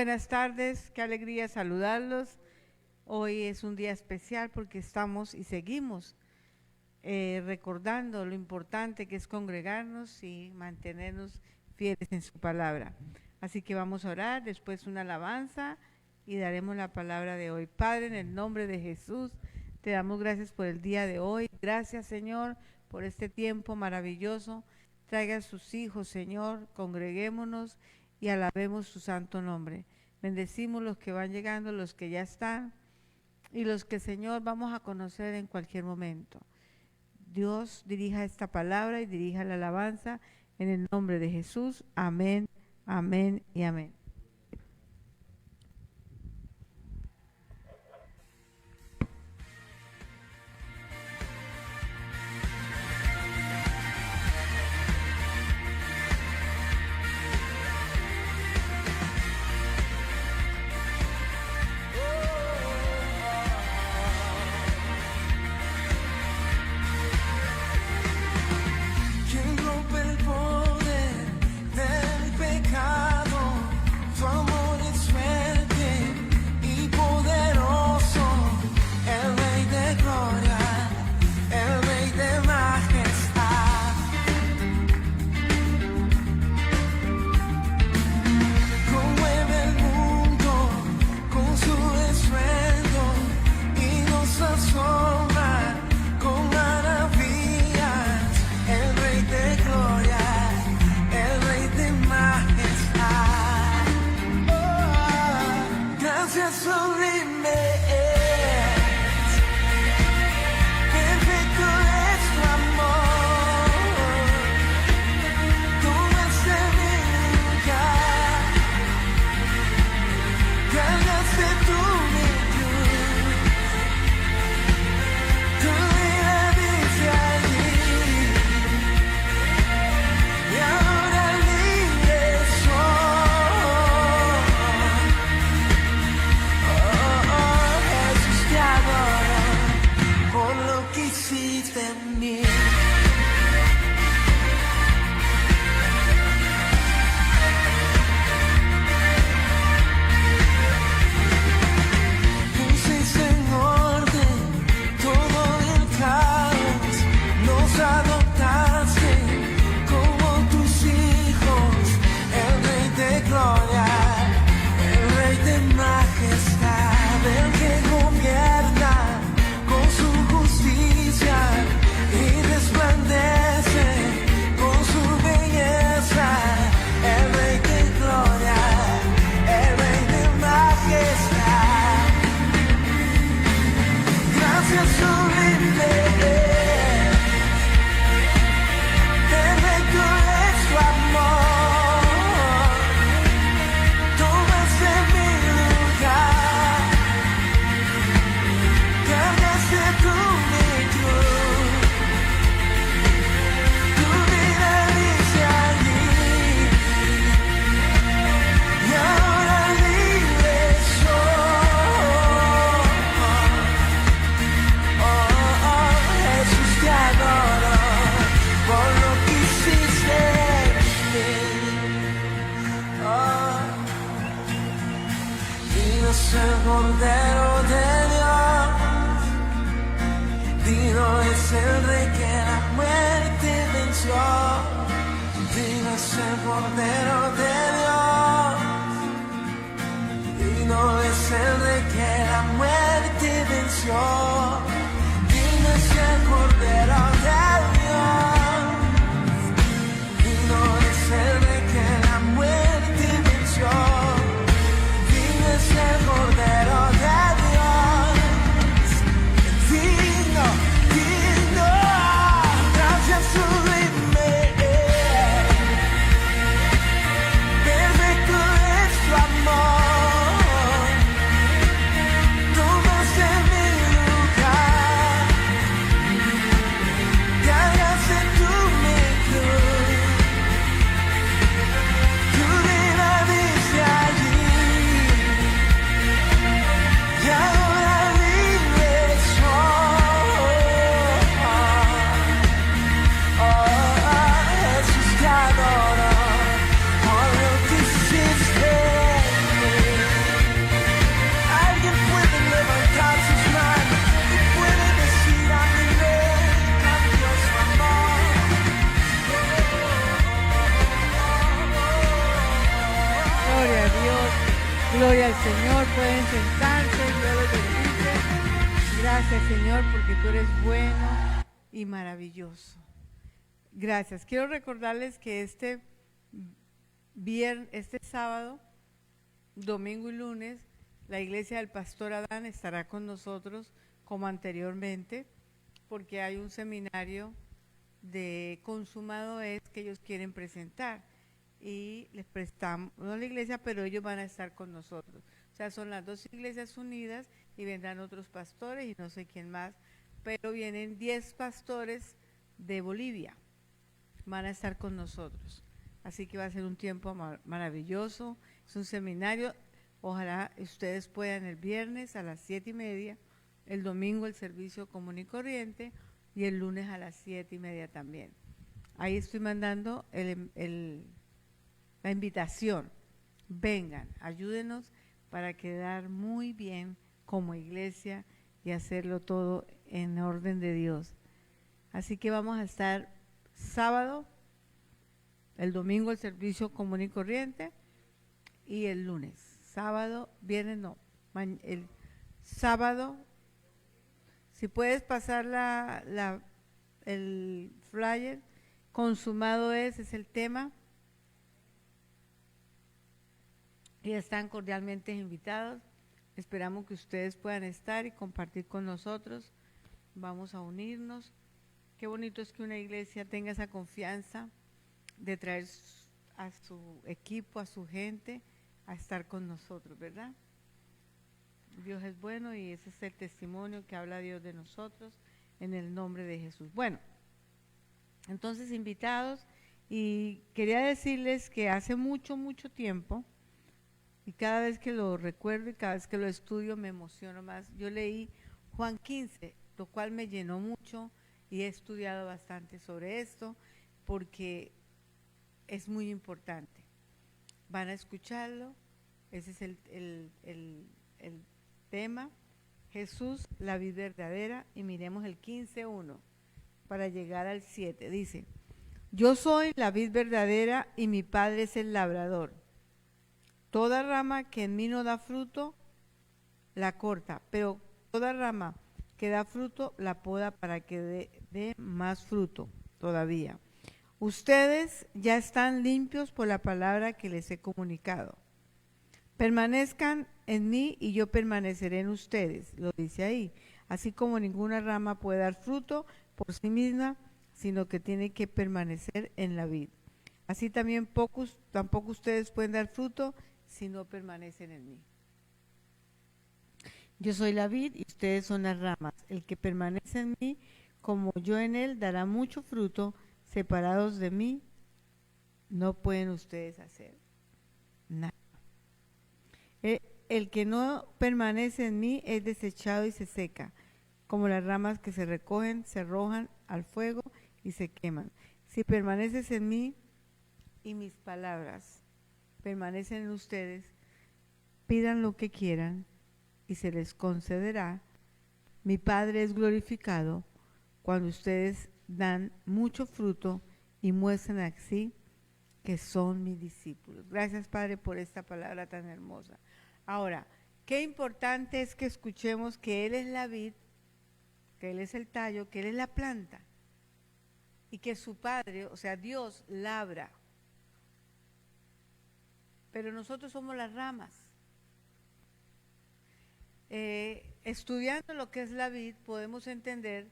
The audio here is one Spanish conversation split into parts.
buenas tardes, qué alegría saludarlos. Hoy es un día especial porque estamos y seguimos recordando lo importante que es congregarnos y mantenernos fieles en su palabra. Así que vamos a orar, después una alabanza y daremos la palabra de hoy. Padre, en el nombre de Jesús, te damos gracias por el día de hoy. Gracias, Señor, por este tiempo maravilloso. Traiga a sus hijos, Señor, congreguémonos y alabemos su santo nombre. Bendecimos los que van llegando, los que ya están y los que, Señor, vamos a conocer en cualquier momento. Dios dirija esta palabra y dirija la alabanza en el nombre de Jesús. Amén, amén y amén. Gloria al Señor, pueden sentarse, Dios los bendice. Gracias, Señor, porque tú eres bueno y maravilloso. Gracias. Quiero recordarles que este sábado, domingo y lunes, la iglesia del Pastor Adán estará con nosotros como anteriormente, porque hay un seminario de consumado es que ellos quieren presentar y les prestamos, no la iglesia, pero ellos van a estar con nosotros. O sea, son las dos iglesias unidas y vendrán otros pastores y no sé quién más, pero vienen 10 pastores de Bolivia, van a estar con nosotros. Así que va a ser un tiempo maravilloso, es un seminario, ojalá ustedes puedan el viernes a las 7:30, el domingo el servicio común y corriente y el lunes a las 7:30 también. Ahí estoy mandando la invitación. Vengan, ayúdenos para quedar muy bien como iglesia y hacerlo todo en orden de Dios. Así que vamos a estar sábado, el domingo el servicio común y corriente y el lunes. Sábado, viernes no, el sábado, si puedes pasar el flyer, consumado es el tema. Y están cordialmente invitados. Esperamos que ustedes puedan estar y compartir con nosotros. Vamos a unirnos. Qué bonito es que una iglesia tenga esa confianza de traer a su equipo, a su gente, a estar con nosotros, ¿verdad? Dios es bueno y ese es el testimonio que habla Dios de nosotros en el nombre de Jesús. Bueno, entonces invitados, y quería decirles que hace mucho tiempo, y cada vez que lo recuerdo y cada vez que lo estudio me emociono más. Yo leí Juan 15, lo cual me llenó mucho y he estudiado bastante sobre esto porque es muy importante. Van a escucharlo, ese es el tema. Jesús, la vid verdadera, y miremos el 15:1 para llegar al 7. Dice, yo soy la vid verdadera y mi Padre es el labrador. Toda rama que en mí no da fruto, la corta, pero toda rama que da fruto, la poda para que dé más fruto todavía. Ustedes ya están limpios por la palabra que les he comunicado. Permanezcan en mí y yo permaneceré en ustedes, lo dice ahí. Así como ninguna rama puede dar fruto por sí misma, sino que tiene que permanecer en la vid. Así también tampoco ustedes pueden dar fruto si no permanecen en mí. Yo soy la vid y ustedes son las ramas. El que permanece en mí, como yo en él, dará mucho fruto. Separados de mí, no pueden ustedes hacer nada. El que no permanece en mí es desechado y se seca, como las ramas que se recogen, se arrojan al fuego y se queman. Si permaneces en mí y mis palabras permanecen en ustedes, pidan lo que quieran y se les concederá. Mi Padre es glorificado cuando ustedes dan mucho fruto y muestran así que son mis discípulos. Gracias, Padre, por esta palabra tan hermosa. Ahora, qué importante es que escuchemos que Él es la vid, que Él es el tallo, que Él es la planta y que su Padre, o sea, Dios, labra. Pero nosotros somos las ramas. Estudiando lo que es la vid, podemos entender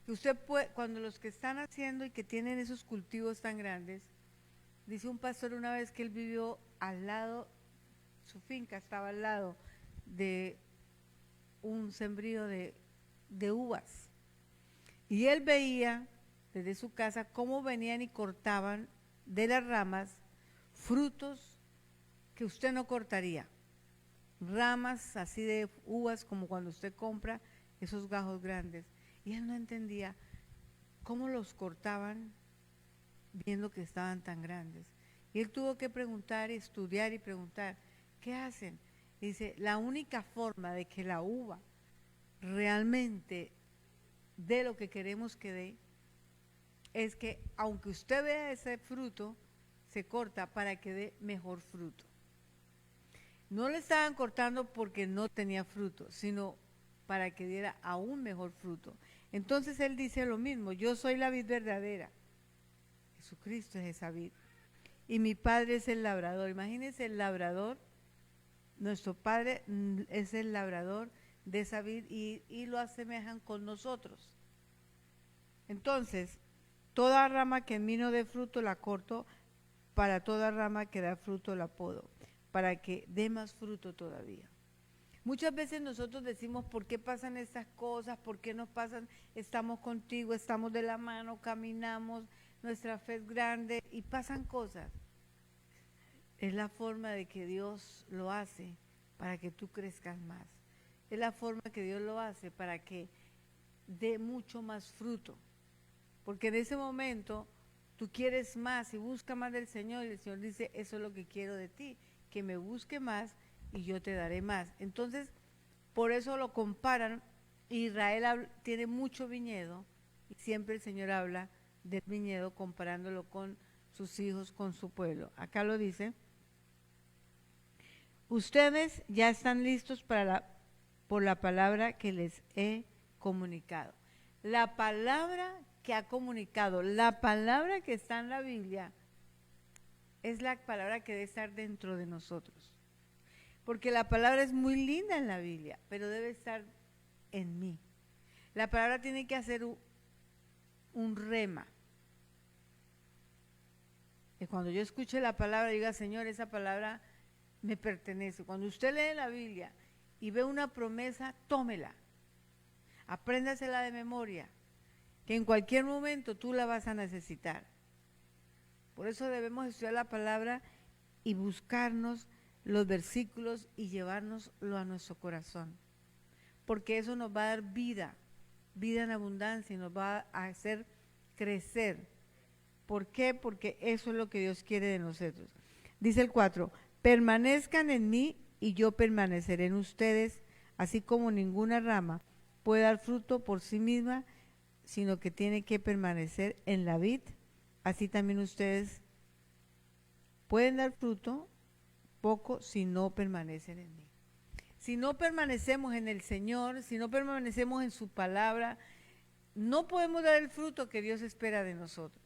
que usted puede, cuando los que están haciendo y que tienen esos cultivos tan grandes, dice un pastor una vez que él vivió al lado, su finca estaba al lado de un sembrío de uvas, y él veía desde su casa cómo venían y cortaban de las ramas frutos que usted no cortaría, ramas así de uvas como cuando usted compra esos gajos grandes, y él no entendía cómo los cortaban viendo que estaban tan grandes. Y él tuvo que preguntar, estudiar y preguntar, ¿qué hacen? Y dice, la única forma de que la uva realmente dé lo que queremos que dé es que aunque usted vea ese fruto, se corta para que dé mejor fruto. No le estaban cortando porque no tenía fruto, sino para que diera aún mejor fruto. Entonces él dice lo mismo, yo soy la vid verdadera. Jesucristo es esa vid. Y mi padre es el labrador. Imagínense el labrador, nuestro padre es el labrador de esa vid y lo asemejan con nosotros. Entonces, toda rama que en mí no dé fruto la corto, para toda rama que da fruto la podo, para que dé más fruto todavía. Muchas veces nosotros decimos, ¿por qué pasan estas cosas? ¿Por qué nos pasan? Estamos contigo, estamos de la mano, caminamos, nuestra fe es grande y pasan cosas. Es la forma de que Dios lo hace para que tú crezcas más. Es la forma que Dios lo hace para que dé mucho más fruto. Porque en ese momento tú quieres más y buscas más del Señor y el Señor dice, eso es lo que quiero de ti, que me busque más y yo te daré más. Entonces, por eso lo comparan. Israel tiene mucho viñedo y siempre el Señor habla del viñedo comparándolo con sus hijos, con su pueblo. Acá lo dice, ustedes ya están listos por la palabra que les he comunicado. La palabra que ha comunicado, la palabra que está en la Biblia, es la palabra que debe estar dentro de nosotros. Porque la palabra es muy linda en la Biblia, pero debe estar en mí. La palabra tiene que hacer un rema. Y cuando yo escuche la palabra, diga, Señor, esa palabra me pertenece. Cuando usted lee la Biblia y ve una promesa, tómela. Apréndasela de memoria, que en cualquier momento tú la vas a necesitar. Por eso debemos estudiar la palabra y buscarnos los versículos y llevárnoslo a nuestro corazón. Porque eso nos va a dar vida, vida en abundancia y nos va a hacer crecer. ¿Por qué? Porque eso es lo que Dios quiere de nosotros. Dice el 4, permanezcan en mí y yo permaneceré en ustedes, así como ninguna rama puede dar fruto por sí misma, sino que tiene que permanecer en la vid, así también ustedes pueden dar fruto poco si no permanecen en mí. Si no permanecemos en el Señor, si no permanecemos en su palabra, no podemos dar el fruto que Dios espera de nosotros.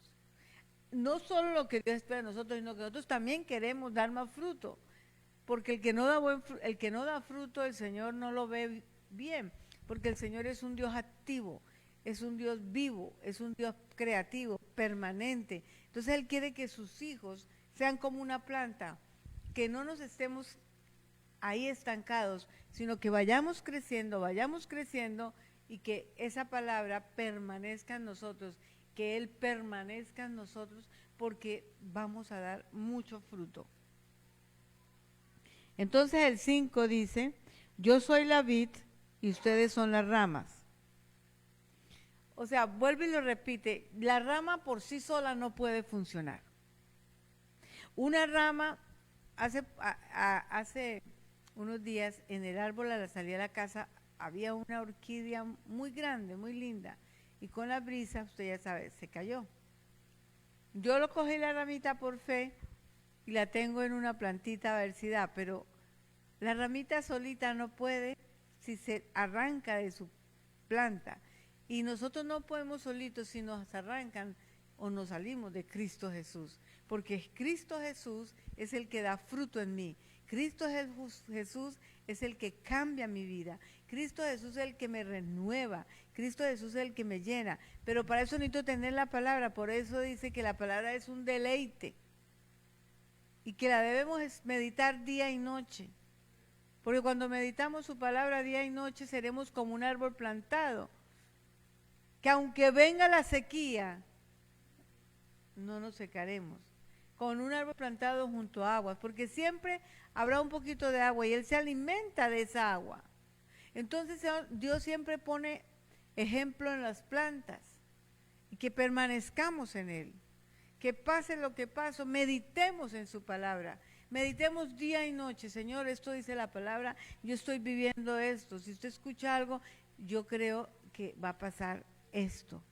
No solo lo que Dios espera de nosotros, sino que nosotros también queremos dar más fruto, porque el que no da fruto, el Señor no lo ve bien, porque el Señor es un Dios activo, es un Dios vivo, es un Dios creativo, permanente. Entonces Él quiere que sus hijos sean como una planta, que no nos estemos ahí estancados, sino que vayamos creciendo y que esa palabra permanezca en nosotros, que Él permanezca en nosotros, porque vamos a dar mucho fruto. Entonces el 5 dice, yo soy la vid y ustedes son las ramas. O sea, vuelve y lo repite, la rama por sí sola no puede funcionar. Una rama, hace unos días en el árbol a la salida de la casa había una orquídea muy grande, muy linda, y con la brisa, usted ya sabe, se cayó. Yo lo cogí la ramita por fe y la tengo en una plantita a ver si da, pero la ramita solita no puede si se arranca de su planta. Y nosotros no podemos solitos si nos arrancan o nos salimos de Cristo Jesús, porque Cristo Jesús es el que da fruto en mí. Cristo Jesús es el que cambia mi vida. Cristo Jesús es el que me renueva. Cristo Jesús es el que me llena. Pero para eso necesito tener la palabra. Por eso dice que la palabra es un deleite y que la debemos meditar día y noche. Porque cuando meditamos su palabra día y noche seremos como un árbol plantado, que aunque venga la sequía, no nos secaremos. Con un árbol plantado junto a aguas, porque siempre habrá un poquito de agua y Él se alimenta de esa agua. Entonces Dios siempre pone ejemplo en las plantas y que permanezcamos en Él. Que pase lo que pase, meditemos en su palabra. Meditemos día y noche. Señor, esto dice la palabra, yo estoy viviendo esto. Si usted escucha algo, yo creo que va a pasar esto.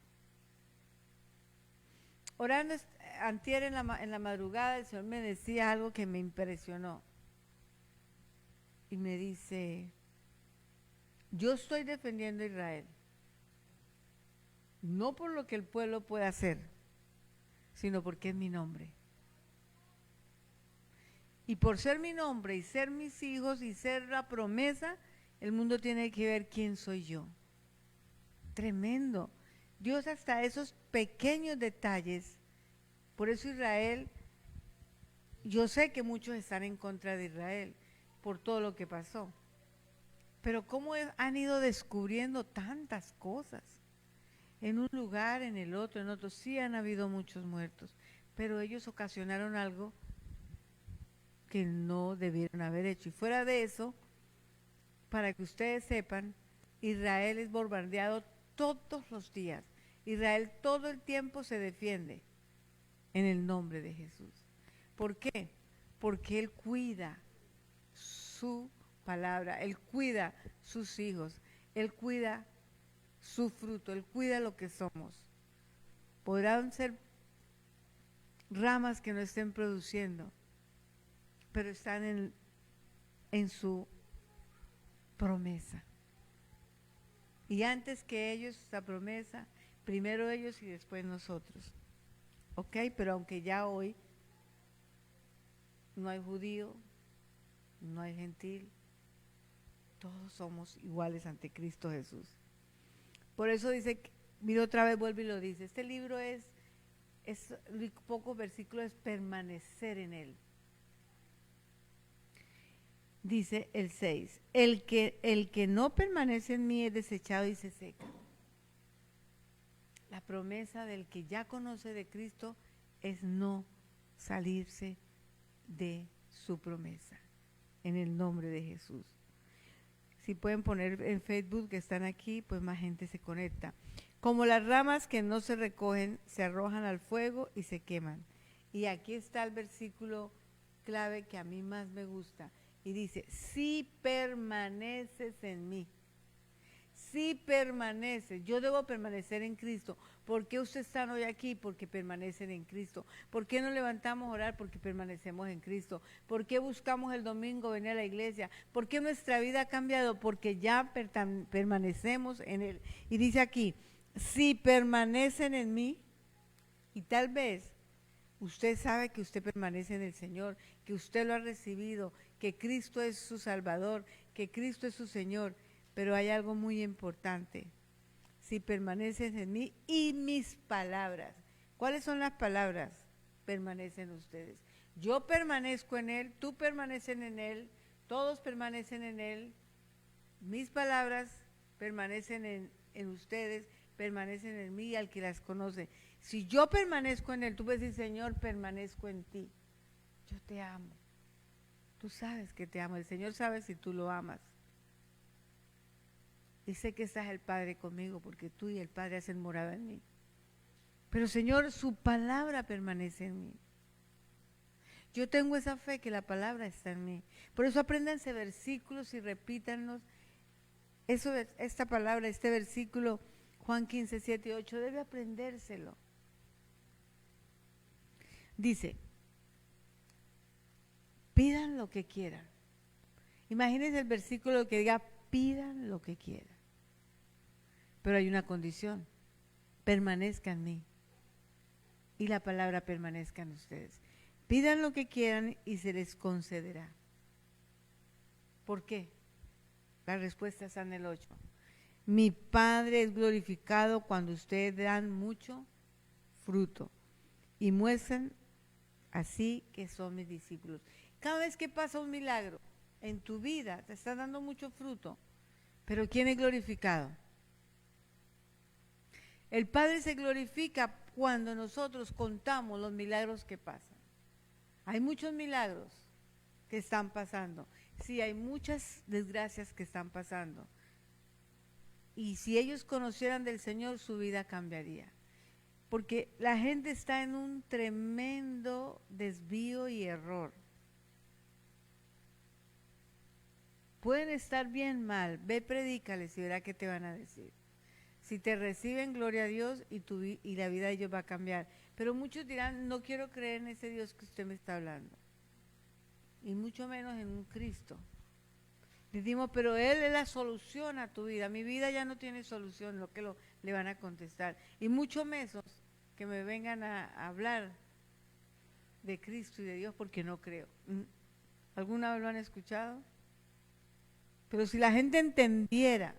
Orando antier en la madrugada, el Señor me decía algo que me impresionó. y me dice, yo estoy defendiendo a Israel, no por lo que el pueblo pueda hacer, sino porque es mi nombre. Y por ser mi nombre y ser mis hijos y ser la promesa, el mundo tiene que ver quién soy yo. Tremendo. Dios hasta esos pequeños detalles. Por eso Israel, yo sé que muchos están en contra de Israel por todo lo que pasó. Pero cómo han ido descubriendo tantas cosas. En un lugar, en el otro, en otro, sí han habido muchos muertos. Pero ellos ocasionaron algo que no debieron haber hecho. Y fuera de eso, para que ustedes sepan, Israel es bombardeado todos los días. Israel todo el tiempo se defiende en el nombre de Jesús. ¿Por qué? Porque Él cuida su palabra, Él cuida sus hijos, Él cuida su fruto, Él cuida lo que somos. Podrán ser ramas que no estén produciendo, pero están en su promesa. Y antes que ellos, esa promesa, primero ellos y después nosotros. ¿Ok? Pero aunque ya hoy no hay judío, no hay gentil, todos somos iguales ante Cristo Jesús. Por eso dice, mira otra vez, vuelve y lo dice, este libro es pocos versículos, es permanecer en él. Dice el 6, el que no permanece en mí es desechado y se seca. La promesa del que ya conoce de Cristo es no salirse de su promesa, en el nombre de Jesús. Si pueden poner en Facebook que están aquí, pues más gente se conecta. Como las ramas que no se recogen, se arrojan al fuego y se queman. Y aquí está el versículo clave que a mí más me gusta. Y dice, si permaneces en mí, si permaneces, yo debo permanecer en Cristo. ¿Por qué ustedes están hoy aquí? Porque permanecen en Cristo. ¿Por qué nos levantamos a orar? Porque permanecemos en Cristo. ¿Por qué buscamos el domingo venir a la iglesia? ¿Por qué nuestra vida ha cambiado? Porque ya permanecemos en Él. Y dice aquí, si permanecen en mí, y tal vez usted sabe que usted permanece en el Señor, que usted lo ha recibido, que Cristo es su Salvador, que Cristo es su Señor, pero hay algo muy importante. Si permanecen en mí y mis palabras. ¿Cuáles son las palabras? Permanecen ustedes. Yo permanezco en Él, tú permaneces en Él, todos permanecen en Él. Mis palabras permanecen en ustedes, permanecen en mí y al que las conoce. Si yo permanezco en Él, tú puedes decir, Señor, permanezco en ti. Yo te amo. Tú sabes que te amo. El Señor sabe si tú lo amas. Y sé que estás el Padre conmigo porque tú y el Padre hacen morada en mí. Pero Señor, su palabra permanece en mí. Yo tengo esa fe que la palabra está en mí. Por eso apréndanse versículos y repítanlos. Esta palabra, este versículo, Juan 15, 7 y 8, debe aprendérselo. Dice, pidan lo que quieran. Imagínense el versículo que diga, pidan lo que quieran. Pero hay una condición, permanezca en mí y la palabra permanezca en ustedes. Pidan lo que quieran y se les concederá. ¿Por qué? La respuesta está en el 8. Mi Padre es glorificado cuando ustedes dan mucho fruto y muestran así que son mis discípulos. Cada vez que pasa un milagro en tu vida, te está dando mucho fruto, pero ¿quién es glorificado? El Padre se glorifica cuando nosotros contamos los milagros que pasan. Hay muchos milagros que están pasando. Sí, hay muchas desgracias que están pasando. Y si ellos conocieran del Señor, su vida cambiaría. Porque la gente está en un tremendo desvío y error. Pueden estar bien mal, ve, predícales y verá qué te van a decir. Si te reciben, gloria a Dios y la vida de ellos va a cambiar. Pero muchos dirán, no quiero creer en ese Dios que usted me está hablando. Y mucho menos en un Cristo. Decimos, pero Él es la solución a tu vida. Mi vida ya no tiene solución, lo que le van a contestar. Y mucho menos que me vengan a hablar de Cristo y de Dios porque no creo. ¿Alguna vez lo han escuchado? Pero si la gente entendiera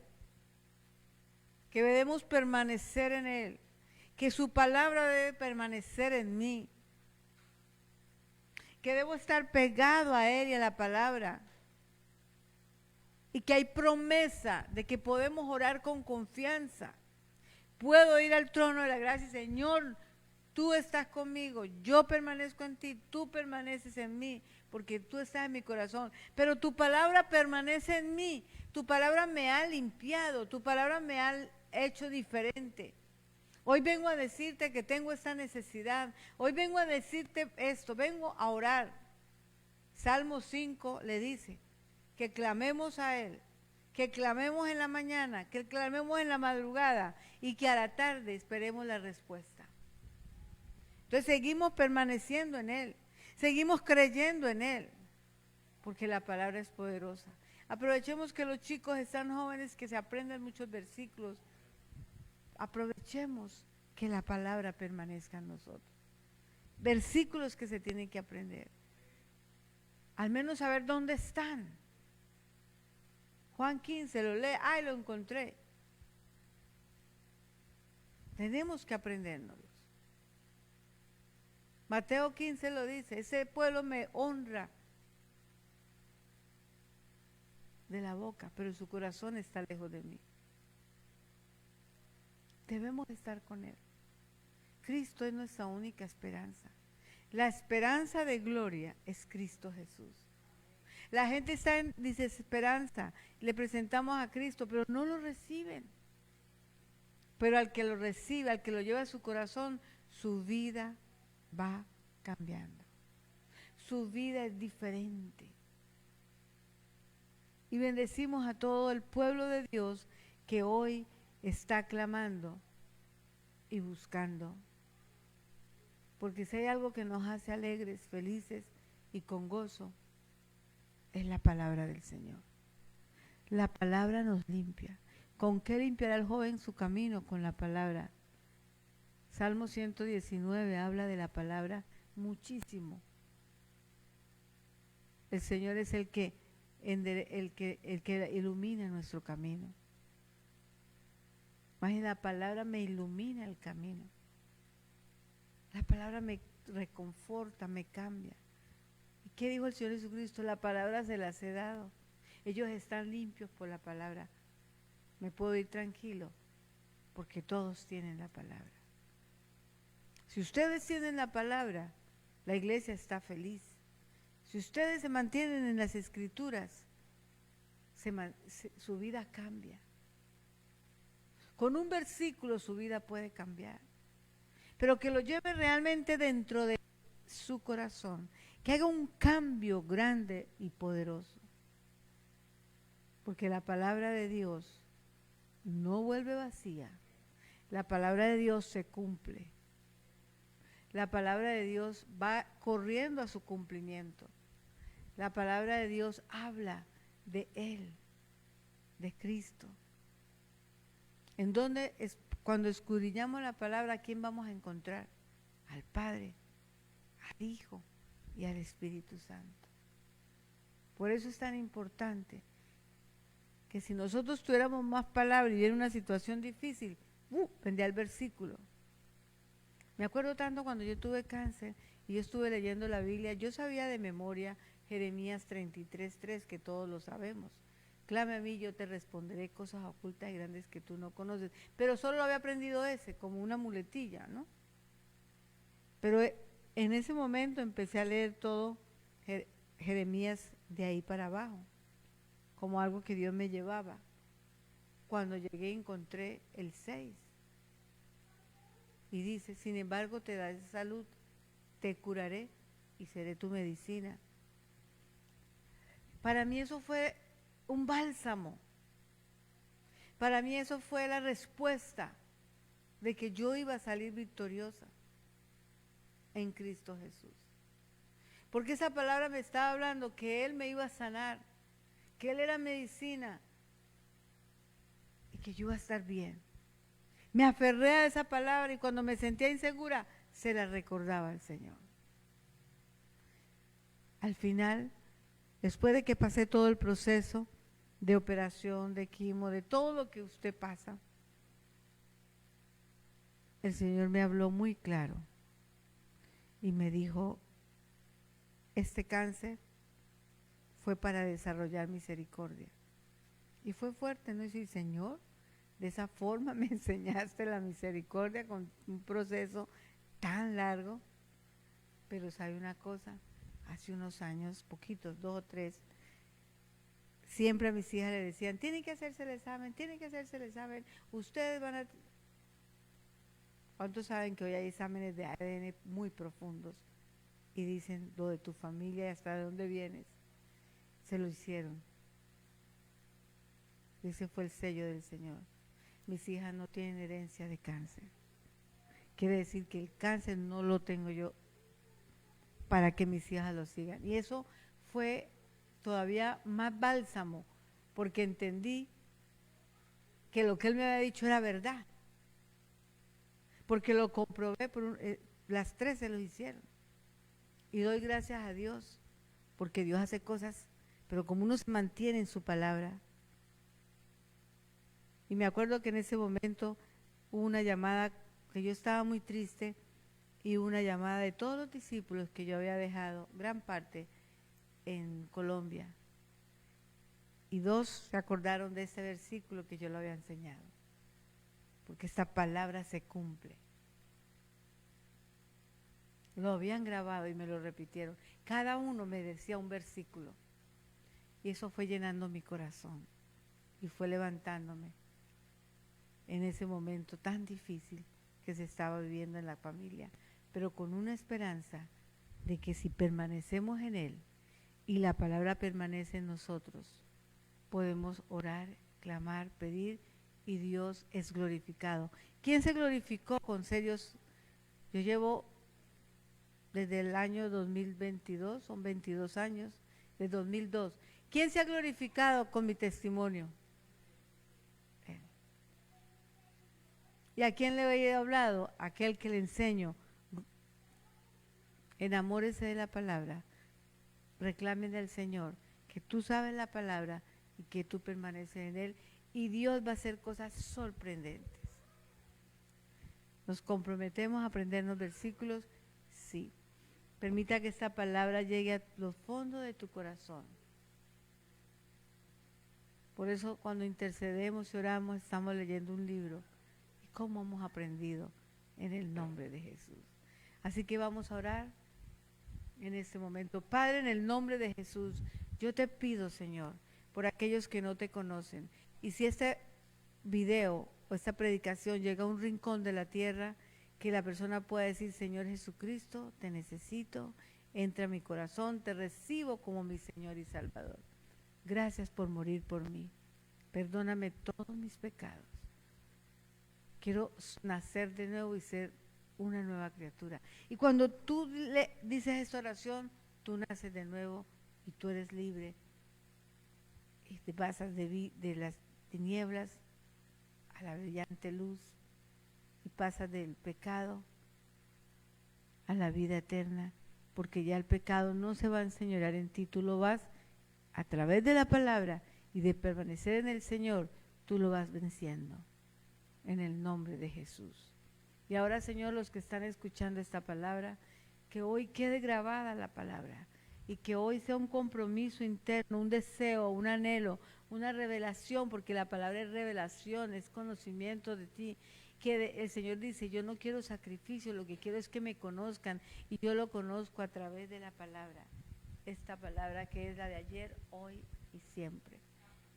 que debemos permanecer en Él, que su palabra debe permanecer en mí, que debo estar pegado a Él y a la palabra, y que hay promesa de que podemos orar con confianza. Puedo ir al trono de la gracia, Señor, tú estás conmigo, yo permanezco en ti, tú permaneces en mí, porque tú estás en mi corazón, pero tu palabra permanece en mí, tu palabra me ha limpiado, tu palabra me ha hecho diferente. Hoy vengo a decirte que tengo esta necesidad, hoy vengo a decirte esto, vengo a orar. Salmo 5 le dice que clamemos a Él, que clamemos en la mañana, que clamemos en la madrugada y que a la tarde esperemos la respuesta. Entonces seguimos permaneciendo en Él, seguimos creyendo en Él, porque la palabra es poderosa. Aprovechemos que los chicos están jóvenes, que se aprenden muchos versículos. Aprovechemos que la palabra permanezca en nosotros. Versículos que se tienen que aprender. Al menos saber dónde están. Juan 15, lo lee, ¡ay, lo encontré! Tenemos que aprendérnoslos. Mateo 15 lo dice, ese pueblo me honra de la boca, pero su corazón está lejos de mí. Debemos estar con Él. Cristo es nuestra única esperanza. La esperanza de gloria es Cristo Jesús. La gente está en desesperanza, le presentamos a Cristo, pero no lo reciben. Pero al que lo recibe, al que lo lleva a su corazón, su vida va cambiando. Su vida es diferente. Y bendecimos a todo el pueblo de Dios que hoy está clamando y buscando. Porque si hay algo que nos hace alegres, felices y con gozo, es la palabra del Señor. La palabra nos limpia. ¿Con qué limpiará el joven su camino? Con la palabra. Salmo 119 habla de la palabra muchísimo. El Señor es el que ilumina nuestro camino. Más la palabra me ilumina el camino. La palabra me reconforta, me cambia. ¿Y qué dijo el Señor Jesucristo? La palabra se las he dado. Ellos están limpios por la palabra. Me puedo ir tranquilo porque todos tienen la palabra. Si ustedes tienen la palabra, la iglesia está feliz. Si ustedes se mantienen en las escrituras, su vida cambia. Con un versículo su vida puede cambiar. Pero que lo lleve realmente dentro de su corazón, que haga un cambio grande y poderoso. Porque la palabra de Dios no vuelve vacía. La palabra de Dios se cumple. La palabra de Dios va corriendo a su cumplimiento. La palabra de Dios habla de Él, de Cristo. En donde cuando escudriñamos la palabra, ¿a quién vamos a encontrar? Al Padre, al Hijo y al Espíritu Santo. Por eso es tan importante que si nosotros tuviéramos más palabra y hubiera una situación difícil, vendría el versículo. Me acuerdo tanto cuando yo tuve cáncer y yo estuve leyendo la Biblia, yo sabía de memoria Jeremías 33:3, que todos lo sabemos. Clame a mí, yo te responderé cosas ocultas y grandes que tú no conoces. Pero solo había aprendido ese, como una muletilla, ¿no? Pero en ese momento empecé a leer todo Jeremías de ahí para abajo, como algo que Dios me llevaba. Cuando llegué encontré el 6. Y dice, sin embargo te daré salud, te curaré y seré tu medicina. Para mí eso fue un bálsamo. Para mí eso fue la respuesta de que yo iba a salir victoriosa en Cristo Jesús. Porque esa palabra me estaba hablando que Él me iba a sanar, que Él era medicina y que yo iba a estar bien. Me aferré a esa palabra y cuando me sentía insegura, se la recordaba al Señor. Al final, después de que pasé todo el proceso de operación, de quimo, de todo lo que usted pasa, el Señor me habló muy claro y me dijo, este cáncer fue para desarrollar misericordia. Y fue fuerte, ¿no? Y decir, Señor, de esa forma me enseñaste la misericordia con un proceso tan largo. Pero sabe una cosa, hace unos años, poquitos, 2 o 3, siempre a mis hijas le decían, tienen que hacerse el examen, tienen que hacerse el examen, ustedes van a... ¿Cuántos saben que hoy hay exámenes de ADN muy profundos? Y dicen lo de tu familia y hasta de dónde vienes. Se lo hicieron. Ese fue el sello del Señor. Mis hijas no tienen herencia de cáncer. Quiere decir que el cáncer no lo tengo yo para que mis hijas lo sigan. Y eso fue todavía más bálsamo, porque entendí que lo que Él me había dicho era verdad. Porque lo comprobé, las 3 se lo hicieron. Y doy gracias a Dios, porque Dios hace cosas, pero como uno se mantiene en su palabra. Y me acuerdo que en ese momento hubo una llamada, que yo estaba muy triste, y una llamada de todos los discípulos que yo había dejado, gran parte, en Colombia. Y 2 se acordaron de ese versículo que yo lo había enseñado, porque esta palabra se cumple. Lo habían grabado y me lo repitieron. Cada uno me decía un versículo. Y eso fue llenando mi corazón y fue levantándome en ese momento tan difícil que se estaba viviendo en la familia, pero con una esperanza de que si permanecemos en Él y la palabra permanece en nosotros, podemos orar, clamar, pedir y Dios es glorificado. ¿Quién se glorificó con serios? Yo llevo desde el año 2022, son 22 años, de 2002. ¿Quién se ha glorificado con mi testimonio? Él. ¿Y a quién le he hablado? Aquel que le enseño. Enamórese de la palabra, reclamen al Señor, que tú sabes la palabra y que tú permaneces en Él y Dios va a hacer cosas sorprendentes. ¿Nos comprometemos a aprendernos versículos? Sí. Permita que esta palabra llegue a los fondos de tu corazón. Por eso cuando intercedemos y oramos estamos leyendo un libro. ¿Y cómo hemos aprendido? En el nombre de Jesús. Así que vamos a orar en este momento. Padre, en el nombre de Jesús, yo te pido, Señor, por aquellos que no te conocen. Y si este video o esta predicación llega a un rincón de la tierra, que la persona pueda decir, Señor Jesucristo, te necesito, entra a mi corazón, te recibo como mi Señor y Salvador. Gracias por morir por mí. Perdóname todos mis pecados. Quiero nacer de nuevo y ser una nueva criatura. Y cuando tú le dices esta oración, tú naces de nuevo y tú eres libre. Y te pasas de las tinieblas a la brillante luz. Y pasas del pecado a la vida eterna, porque ya el pecado no se va a enseñorear en ti, tú lo vas a través de la palabra y de permanecer en el Señor, tú lo vas venciendo, en el nombre de Jesús. Y ahora, Señor, los que están escuchando esta palabra, que hoy quede grabada la palabra y que hoy sea un compromiso interno, un deseo, un anhelo, una revelación, porque la palabra es revelación, es conocimiento de ti, que el Señor dice, yo no quiero sacrificio, lo que quiero es que me conozcan y yo lo conozco a través de la palabra, esta palabra que es la de ayer, hoy y siempre.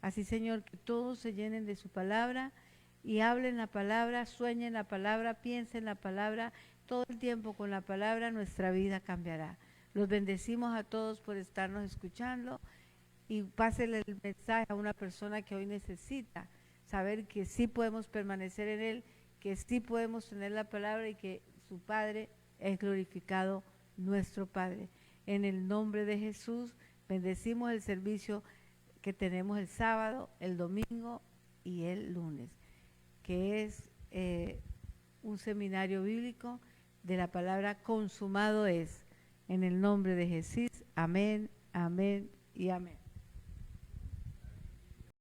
Así, Señor, que todos se llenen de su palabra y hablen la palabra, sueñen la palabra, piensen la palabra, todo el tiempo con la palabra nuestra vida cambiará. Los bendecimos a todos por estarnos escuchando y pásenle el mensaje a una persona que hoy necesita saber que sí podemos permanecer en Él, que sí podemos tener la palabra y que su Padre es glorificado, nuestro Padre. En el nombre de Jesús, bendecimos el servicio que tenemos el sábado, el domingo y el lunes, que es un seminario bíblico de la palabra consumado es. En el nombre de Jesús, amén, amén y amén.